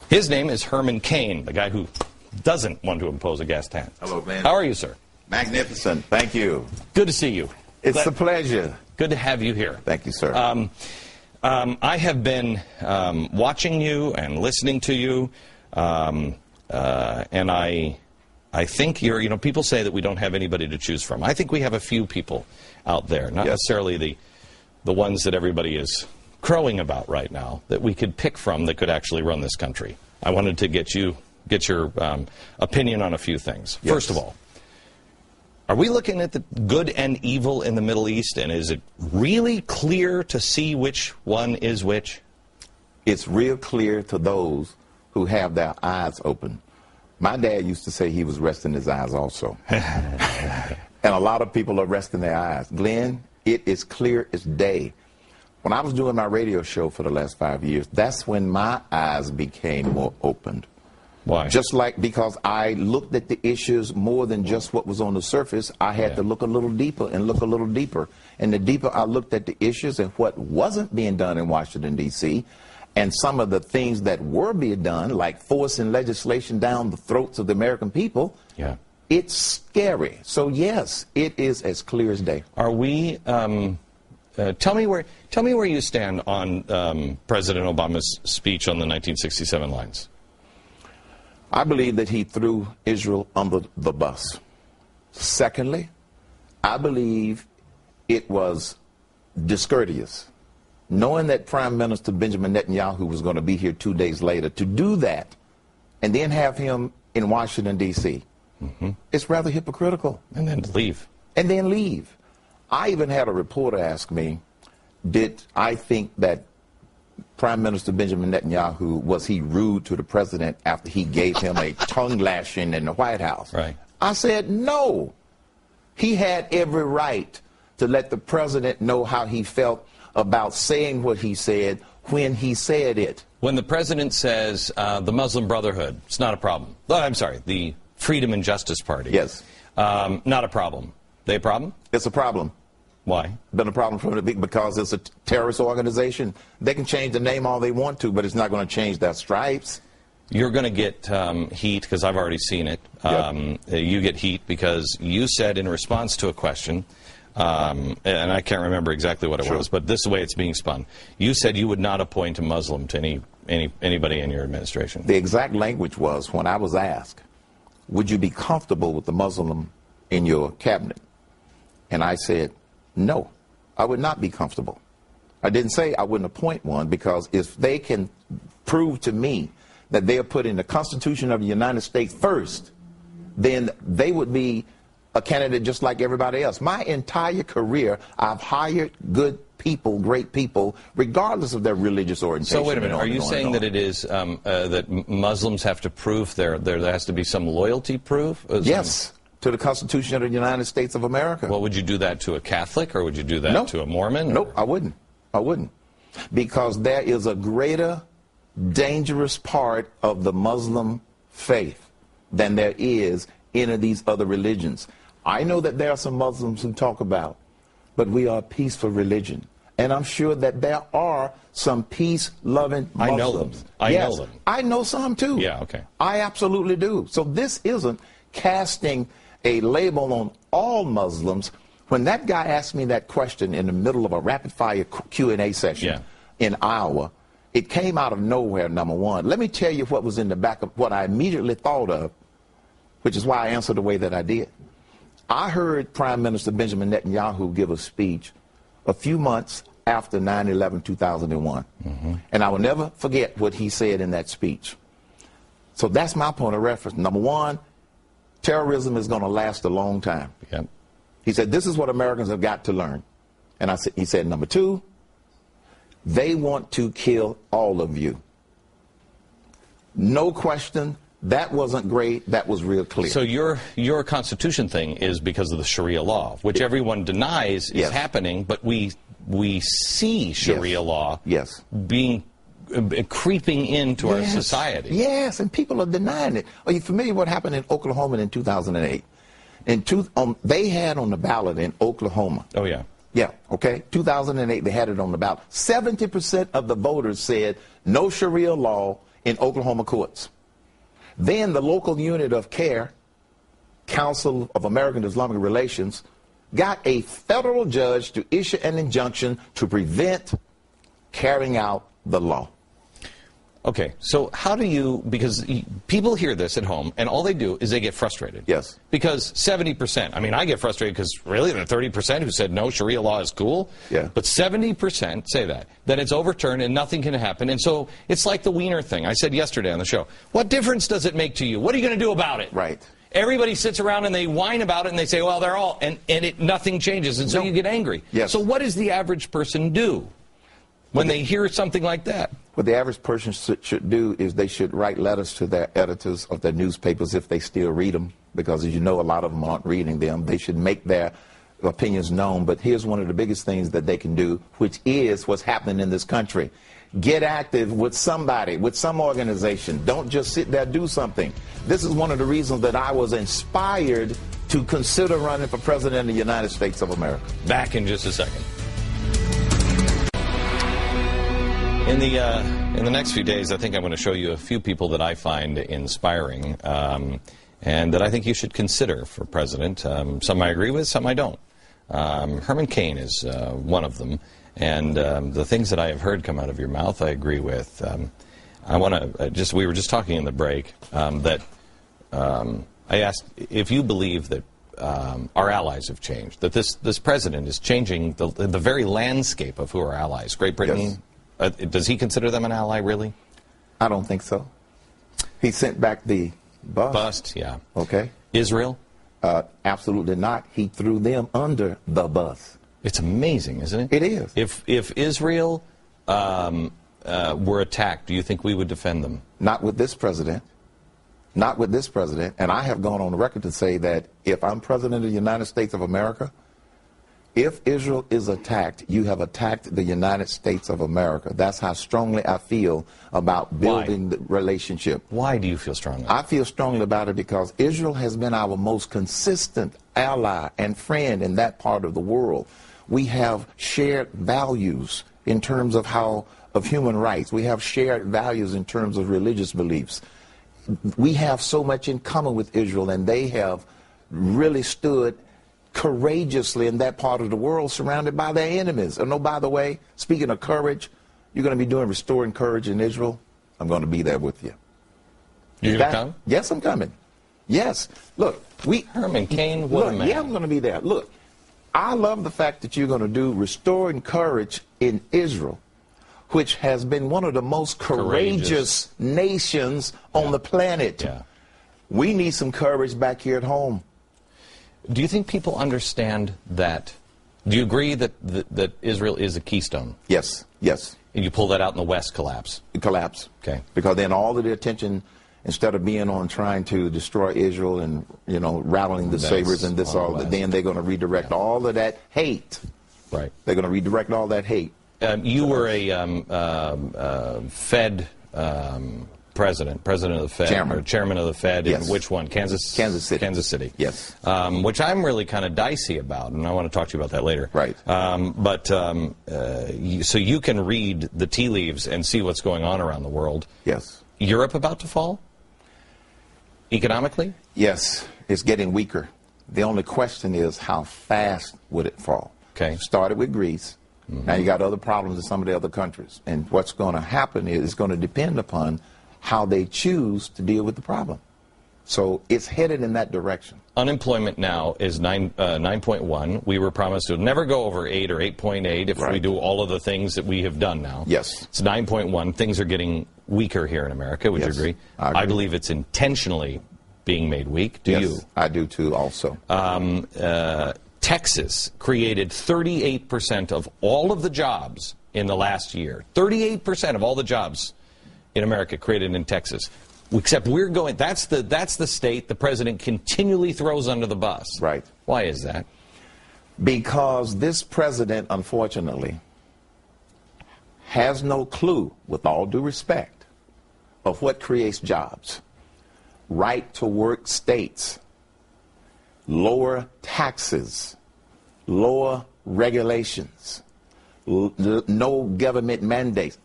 His name is Herman Cain, the guy who doesn't want to impose a gas tax. Hello, man. How are you, sir? Magnificent. Thank you. Good to see you. It's a pleasure. Good to have you here. Thank you, sir. I have been watching you and listening to you, and I think you're, you know, people say that we don't have anybody to choose from. I think we have a few people out there, not necessarily the ones that everybody is crowing about right now, that we could pick from that could actually run this country. I wanted to get your opinion on a few things. Yes. First of all, are we looking at the good and evil in the Middle East, and is it really clear to see which one is which? It's real clear to those who have their eyes open. My dad used to say he was resting his eyes also. And a lot of people are resting their eyes. Glenn, it is clear as day. When I was doing my radio show for the last 5 years, that's when my eyes became more opened. Why? Just like because I looked at the issues more than just what was on the surface, I had to look a little deeper and look a little deeper. And the deeper I looked at the issues and what wasn't being done in Washington, D.C., and some of the things that were being done, like forcing legislation down the throats of the American people, it's scary. So, yes, it is as clear as day. Are we... tell me where you stand on President Obama's speech on the 1967 lines. I believe that he threw Israel under the bus. Secondly, I believe it was discourteous, knowing that Prime Minister Benjamin Netanyahu was going to be here 2 days later, to do that and then have him in Washington, D.C. It's rather hypocritical. And then leave. And then leave. I even had a reporter ask me, did I think that Prime Minister Benjamin Netanyahu, was he rude to the president after he gave him a tongue lashing in the White House? Right. I said, no. He had every right to let the president know how he felt about saying what he said when he said it. When the president says the Muslim Brotherhood, it's not a problem. Oh, I'm sorry, the Freedom and Justice Party. Yes. Not a problem. They a problem? It's a problem. Why? Been a problem from the beginning because it's a terrorist organization. They can change the name all they want to, but it's not going to change their stripes. You're going to get heat because I've already seen it. You get heat because you said in response to a question, and I can't remember exactly what it was, but this is the way it's being spun. You said you would not appoint a Muslim to anybody in your administration. The exact language was, when I was asked, would you be comfortable with the Muslim in your cabinet? And I said, no, I would not be comfortable. I didn't say I wouldn't appoint one, because if they can prove to me that they are putting the Constitution of the United States first, then they would be a candidate just like everybody else. My entire career, I've hired good people, great people, regardless of their religious orientation. So wait a minute, are you saying that it is that Muslims have to prove there has to be some loyalty proof? Yes. To the Constitution of the United States of America. Well, would you do that to a Catholic, or would you do that to a Mormon? Nope, I wouldn't. I wouldn't. Because there is a greater dangerous part of the Muslim faith than there is any of these other religions. I know that there are some Muslims who talk about, but we are a peaceful religion. And I'm sure that there are some peace-loving Muslims. I know them. I know them. I know some, too. Yeah, okay. I absolutely do. So this isn't casting a label on all Muslims. When that guy asked me that question in the middle of a rapid-fire Q&A session in Iowa, it came out of nowhere, number one. Let me tell you what was in the back of what I immediately thought of, which is why I answered the way that I did. I heard Prime Minister Benjamin Netanyahu give a speech a few months after 9/11/2001. And I will never forget what he said in that speech. So that's my point of reference. Number one, terrorism is going to last a long time. He said, this is what Americans have got to learn. And he said, number two, they want to kill all of you. No question. That wasn't great. That was real clear. So your Constitution thing is because of the Sharia law, which everyone denies is happening, but we see Sharia law being creeping into our society. Yes, and people are denying it. Are you familiar with what happened in Oklahoma in 2008? They had on the ballot in Oklahoma. Oh, yeah. Yeah, okay. 2008, they had it on the ballot. 70% of the voters said no Sharia law in Oklahoma courts. Then the local unit of CARE, Council of American Islamic Relations, got a federal judge to issue an injunction to prevent carrying out the law. Okay, so how do you, because people hear this at home, and all they do is they get frustrated. Yes. Because 70%, I mean, I get frustrated because really the 30% who said no, Sharia law is cool. Yeah. But 70% say that it's overturned and nothing can happen. And so it's like the Wiener thing. I said yesterday on the show, what difference does it make to you? What are you going to do about it? Right. Everybody sits around and they whine about it and they say, well, they're all, and nothing changes. And so you get angry. Yes. So what does the average person do when they hear something like that? What the average person should do is they should write letters to their editors of their newspapers if they still read them, because as you know, a lot of them aren't reading them. They should make their opinions known. But here's one of the biggest things that they can do, which is what's happening in this country. Get active with somebody, with some organization. Don't just sit there, do something. This is one of the reasons that I was inspired to consider running for president of the United States of America. Back in just a second. In the next few days, I think I'm going to show you a few people that I find inspiring and that I think you should consider for president. Some I agree with, some I don't. Herman Cain is one of them. And the things that I have heard come out of your mouth, I agree with. I want to we were just talking in the break that I asked if you believe that our allies have changed, that this president is changing the very landscape of who are allies. Great Britain. Yes. Does he consider them an ally, really? I don't think so. He sent back the bust. Bust, yeah. Okay. Israel? Absolutely not. He threw them under the bus. It's amazing, isn't it? It is. If Israel were attacked, do you think we would defend them? Not with this president. Not with this president. And I have gone on the record to say that if I'm president of the United States of America, if Israel is attacked, you have attacked the United States of America. That's how strongly I feel about building the relationship. Why do you feel strongly? I feel strongly about it because Israel has been our most consistent ally and friend in that part of the world. We have shared values in terms of human rights. We have shared values in terms of religious beliefs. We have so much in common with Israel, and they have really stood courageously in that part of the world surrounded by their enemies. And oh, by the way, speaking of courage, you're going to be doing Restoring Courage in Israel. I'm going to be there with you. You're going to come? Yes, I'm coming. Yes. Look, Herman Cain, what a man. Yeah, I'm going to be there. Look, I love the fact that you're going to do Restoring Courage in Israel, which has been one of the most courageous nations on the planet. Yeah. We need some courage back here at home. Do you think people understand that? Do you agree that Israel is a keystone? Yes, yes. And you pull that out in the West, collapse? Collapse. Okay. Because then all of the attention, instead of being on trying to destroy Israel and, you know, rattling the sabers and this all, then they're going to redirect all of that hate. Right. They're going to redirect all that hate. You were a Fed president of the Fed, chairman of the Fed. Yes. In which one? Kansas City. Kansas City. Yes. Which I'm really kind of dicey about, and I want to talk to you about that later. Right. So you can read the tea leaves and see what's going on around the world. Yes. Europe about to fall? Economically? Yes. It's getting weaker. The only question is how fast would it fall? Okay. Started with Greece. Mm-hmm. Now you got other problems in some of the other countries. And what's going to happen is it's going to depend upon how they choose to deal with the problem. So it's headed in that direction. Unemployment now is 9.1. We were promised to never go over 8 or 8.8 if we do all of the things that we have done now. Yes. It's 9.1. Things are getting weaker here in America. Would you agree? I agree? I believe it's intentionally being made weak. Do you? I do too also. Texas created 38% of all of the jobs in the last year. 38% of all the jobs in America created in Texas. Except we're going, that's the state the president continually throws under the bus. Right. Why is that? Because this president, unfortunately, has no clue, with all due respect, of what creates jobs. Right to work states, lower taxes, lower regulations, no government mandates.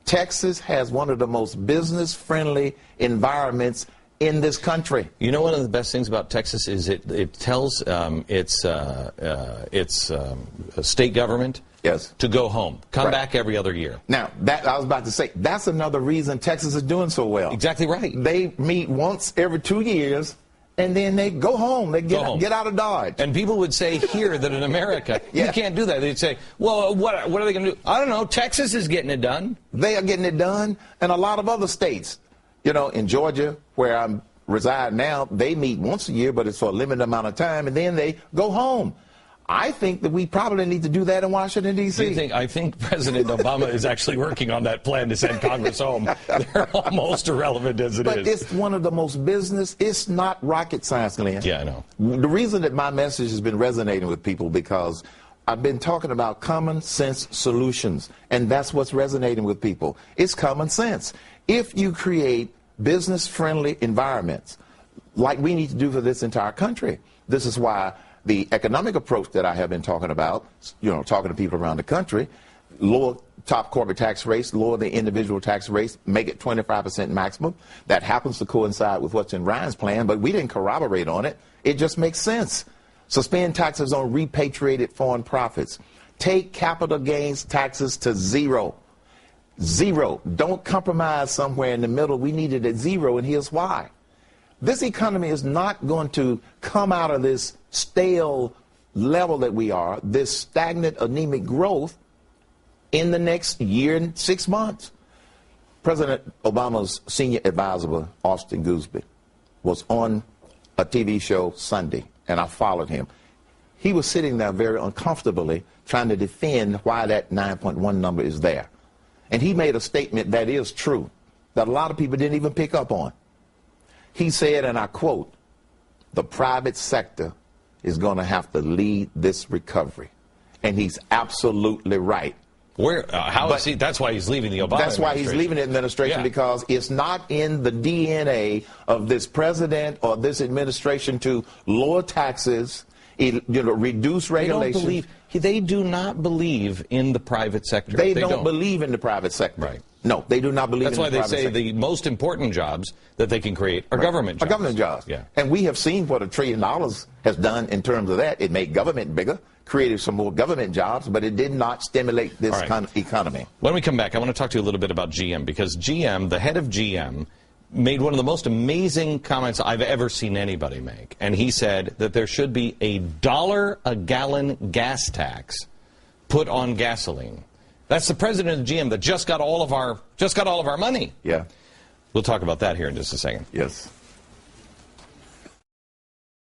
Texas has one of the most business-friendly environments in this country. You know, one of the best things about Texas is it tells its state government to go home, come back every other year. Now, that I was about to say, that's another reason Texas is doing so well. Exactly right. They meet once every 2 years, and then they go home. They get out of Dodge. And people would say here that in America, you can't do that. They'd say, well, what are they going to do? I don't know. Texas is getting it done. They are getting it done, and a lot of other states. You know, in Georgia, where I reside now, they meet once a year, but it's for a limited amount of time, and then they go home. I think that we probably need to do that in Washington, D.C. I think President Obama is actually working on that plan to send Congress home. They're almost irrelevant as it is. But it's one of the most business. It's not rocket science, Glenn. Yeah, I know. The reason that my message has been resonating with people because I've been talking about common sense solutions, and that's what's resonating with people. It's common sense. If you create business-friendly environments, like we need to do for this entire country, this is why the economic approach that I have been talking about, you know, talking to people around the country, lower top corporate tax rates, lower the individual tax rates, make it 25% maximum. That happens to coincide with what's in Ryan's plan, but we didn't corroborate on it. It just makes sense. Suspend taxes on repatriated foreign profits. Take capital gains taxes to zero. Zero. Don't compromise somewhere in the middle. We need it at zero, and here's why. This economy is not going to come out of this stale level that we are, this stagnant, anemic growth, in the next year and 6 months. President Obama's senior advisor, Austin Goolsbee, was on a TV show Sunday, and I followed him. He was sitting there very uncomfortably trying to defend why that 9.1 number is there. And he made a statement that is true, that a lot of people didn't even pick up on. He said, and I quote, "The private sector is going to have to lead this recovery." And he's absolutely right. How is he? That's why he's leaving the Obama administration. That's why he's leaving the administration, because it's not in the DNA of this president or this administration to lower taxes, reduce regulations. They do not believe in the private sector. They don't believe in the private sector. Right. No, they do not believe in the private sector. That's why they say the most important jobs that they can create are government jobs. Are government jobs. Yeah. And we have seen what $1 trillion has done in terms of that. It made government bigger, created some more government jobs, but it did not stimulate this kind of economy. When we come back, I want to talk to you a little bit about GM, because GM, the head of GM, made one of the most amazing comments I've ever seen anybody make. And he said that there should be $1 a gallon gas tax put on gasoline. That's the president of GM that just got all of our money. Yeah. We'll talk about that here in just a second. Yes.